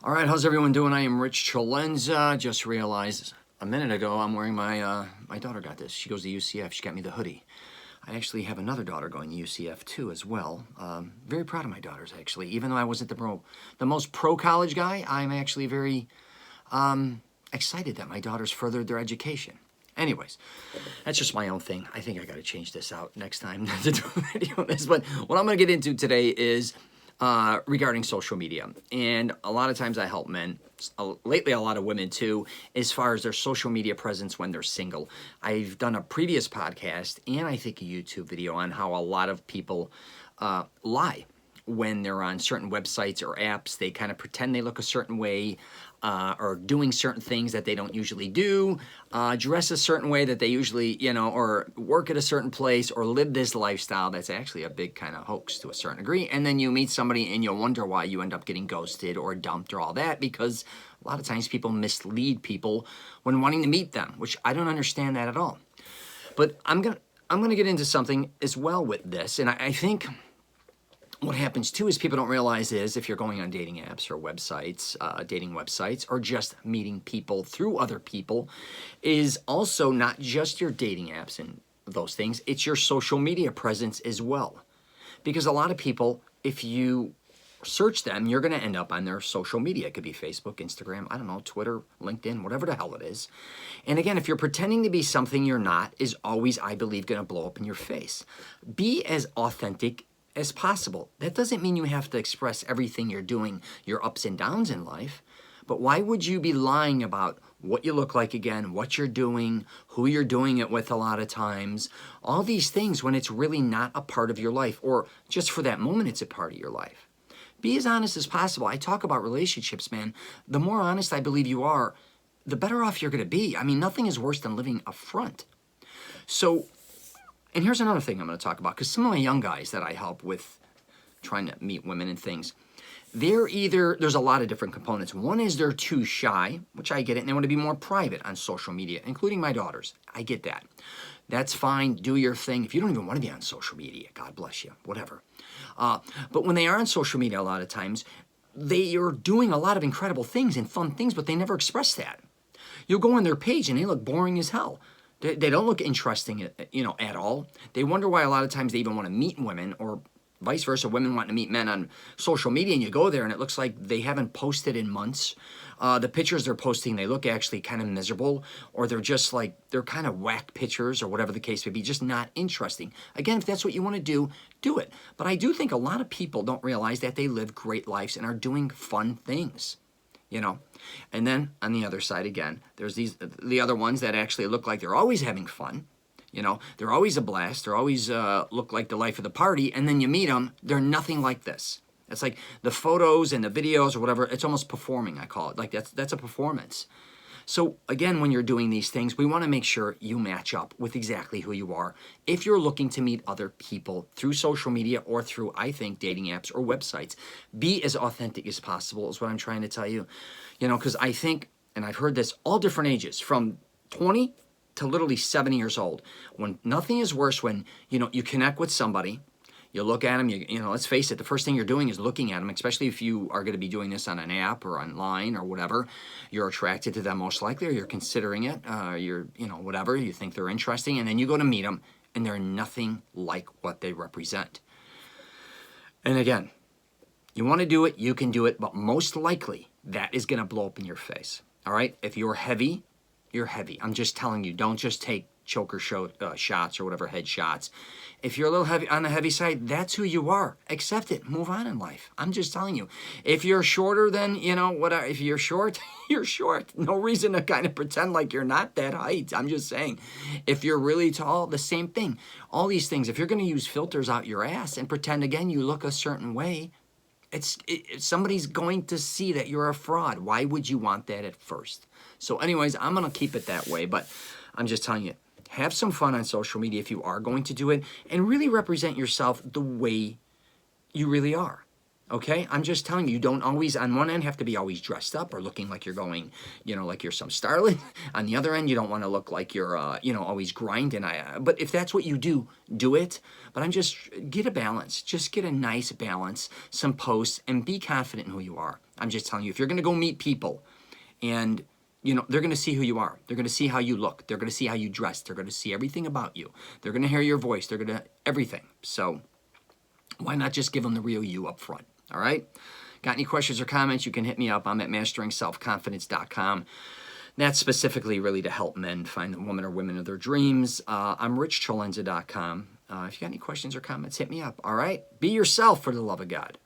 All right, how's everyone doing? I am Rich CELENZA. Just realized a minute ago I'm wearing my daughter got this. She goes to UCF. She got me the hoodie. I actually have another daughter going to UCF too as well. Very proud of my daughters actually. Even though I wasn't the most pro college guy, I'm actually very excited that my daughters furthered their education. Anyways, that's just my own thing. I think I got to change this out next time to do a video on this. But what I'm going to get into today is regarding social media. And a lot of times I help men, lately a lot of women too, as far as their social media presence when they're single. I've done a previous podcast and I think a YouTube video on how a lot of people lie when they're on certain websites or apps. They kind of pretend they look a certain way, or doing certain things that they don't usually do, dress a certain way that they usually, or work at a certain place, or live this lifestyle that's actually a big kind of hoax to a certain degree. And then you meet somebody and you'll wonder why you end up getting ghosted or dumped or all that, because a lot of times people mislead people when wanting to meet them, which I don't understand that at all. But I'm gonna get into something as well with this, and I think what happens too is people don't realize is if you're going on dating apps or websites, dating websites, or just meeting people through other people, is also not just your dating apps and those things, it's your social media presence as well. Because a lot of people, if you search them, you're going to end up on their social media. It could be Facebook, Instagram, I don't know, Twitter, LinkedIn, whatever the hell it is. And again, if you're pretending to be something you're not, is always, I believe, going to blow up in your face. Be as authentic as possible. That doesn't mean you have to express everything you're doing, your ups and downs in life, but why would you be lying about what you look like again, what you're doing, who you're doing it with a lot of times, all these things when it's really not a part of your life, or just for that moment it's a part of your life. Be as honest as possible. I talk about relationships, man. The more honest I believe you are, the better off you're going to be. I mean, nothing is worse than living a front. So, and here's another thing I'm going to talk about, because some of my young guys that I help with trying to meet women and things, there's a lot of different components. One is they're too shy, which I get it, and they want to be more private on social media, including my daughters. I get that. That's fine. Do your thing. If you don't even want to be on social media, God bless you, whatever. But when they are on social media, a lot of times, they are doing a lot of incredible things and fun things, but they never express that. You'll go on their page and they look boring as hell. They don't look interesting, at all. They wonder why a lot of times they even want to meet women, or vice versa, women want to meet men on social media, and you go there and it looks like they haven't posted in months. The pictures they're posting, they look actually kind of miserable, or they're just like, they're kind of whack pictures, or whatever the case may be, just not interesting. Again, if that's what you want to do it. But I do think a lot of people don't realize that they live great lives and are doing fun things. And then on the other side again, there's the other ones that actually look like they're always having fun. They're always a blast. They're always look like the life of the party. And then you meet them, they're nothing like this. It's like the photos and the videos or whatever. It's almost performing, I call it. Like that's a performance. So again, when you're doing these things, we want to make sure you match up with exactly who you are. If you're looking to meet other people through social media or through, I think, dating apps or websites, be as authentic as possible is what I'm trying to tell you. Because I think, and I've heard this all different ages, from 20 to literally 70 years old, when nothing is worse when, you connect with somebody, you look at them, let's face it, the first thing you're doing is looking at them, especially if you are going to be doing this on an app or online or whatever. You're attracted to them most likely, or you're considering it, whatever, you think they're interesting, and then you go to meet them, and they're nothing like what they represent. And again, you want to do it, you can do it, but most likely that is going to blow up in your face, all right? If you're heavy, you're heavy. I'm just telling you, don't just take choker shots or whatever, head shots. If you're a little heavy on the heavy side, that's who you are. Accept it. Move on in life. I'm just telling you. If you're shorter than, whatever, if you're short, you're short. No reason to kind of pretend like you're not that height. I'm just saying. If you're really tall, the same thing. All these things. If you're going to use filters out your ass and pretend, again, you look a certain way, somebody's going to see that you're a fraud. Why would you want that at first? So anyways, I'm going to keep it that way, but I'm just telling you, have some fun on social media if you are going to do it, and really represent yourself the way you really are. Okay? I'm just telling you, you don't always, on one end, have to be always dressed up or looking like you're going, like you're some starlet. On the other end, you don't want to look like you're, always grinding. But if that's what you do, do it. But get a balance. Just get a nice balance, some posts, and be confident in who you are. I'm just telling you, if you're going to go meet people and, you know, they're going to see who you are. They're going to see how you look. They're going to see how you dress. They're going to see everything about you. They're going to hear your voice. They're going to, everything. So why not just give them the real you up front? All right? Got any questions or comments? You can hit me up. I'm at masteringselfconfidence.com. That's specifically really to help men find the woman or women of their dreams. I'm richcelenza.com. If you got any questions or comments, hit me up. All right? Be yourself, for the love of God.